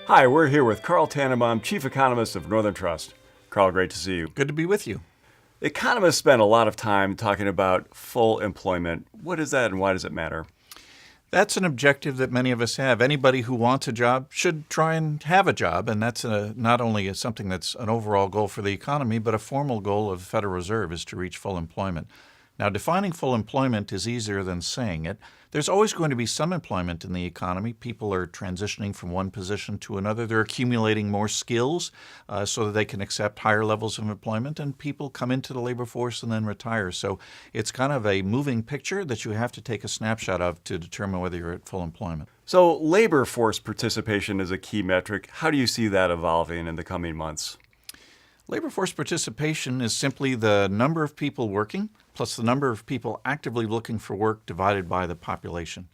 Hi, we're here with Carl Tannenbaum, Chief Economist of Northern Trust. Carl, great to see you. Good to be with you. Economists spend a lot of time talking about full employment. What is that and why does it matter? That's an objective that many of us have. Anybody who wants a job should try and have a job, and that's not only something that's an overall goal for the economy, but a formal goal of the Federal Reserve is to reach full employment. Now, defining full employment is easier than saying it. There's always going to be some employment in the economy. People are transitioning from one position to another. They're accumulating more skills so that they can accept higher levels of employment, and people come into the labor force and then retire. So it's kind of a moving picture that you have to take a snapshot of to determine whether you're at full employment. So labor force participation is a key metric. How do you see that evolving in the coming months? Labor force participation is simply the number of people working plus the number of people actively looking for work divided by the population.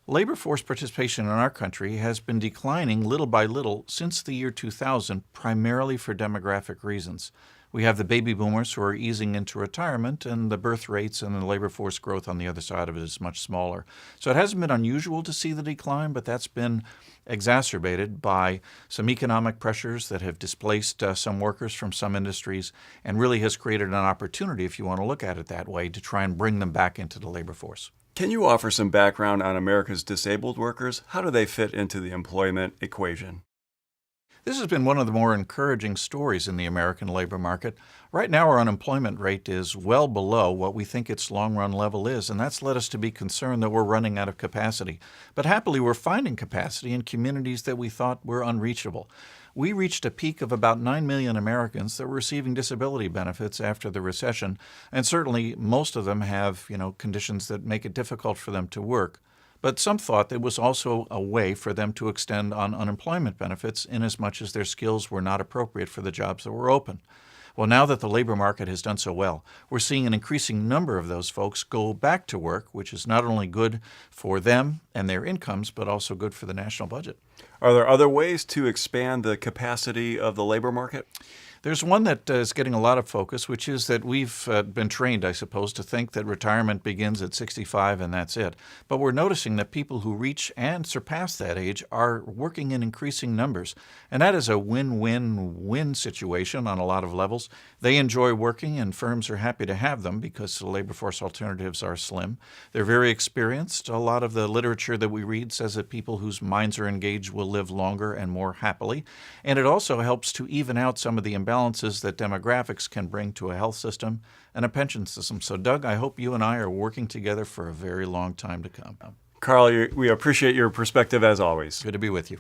Labor force participation in our country has been declining little by little since the year 2000, primarily for demographic reasons. We have the baby boomers who are easing into retirement, and the birth rates and the labor force growth on the other side of it is much smaller. So it hasn't been unusual to see the decline, but that's been exacerbated by some economic pressures that have displaced some workers from some industries and really has created an opportunity, if you want to look at it that way, to try and bring them back into the labor force. Can you offer some background on America's disabled workers? How do they fit into the employment equation? This has been one of the more encouraging stories in the American labor market. Right now, our unemployment rate is well below what we think its long-run level is, and that's led us to be concerned that we're running out of capacity. But happily, we're finding capacity in communities that we thought were unreachable. We reached a peak of about 9 million Americans that were receiving disability benefits after the recession, and certainly most of them have, conditions that make it difficult for them to work. But some thought it was also a way for them to extend on unemployment benefits inasmuch as their skills were not appropriate for the jobs that were open. Well, now that the labor market has done so well, we're seeing an increasing number of those folks go back to work, which is not only good for them and their incomes, but also good for the national budget. Are there other ways to expand the capacity of the labor market? There's one that is getting a lot of focus, which is that we've been trained, I suppose, to think that retirement begins at 65 and that's it. But we're noticing that people who reach and surpass that age are working in increasing numbers. And that is a win-win-win situation on a lot of levels. They enjoy working and firms are happy to have them because the labor force alternatives are slim. They're very experienced. A lot of the literature that we read says that people whose minds are engaged will live longer and more happily. And it also helps to even out some of the imbalances that demographics can bring to a health system and a pension system. So, Doug, I hope you and I are working together for a very long time to come. Carl, we appreciate your perspective as always. Good to be with you.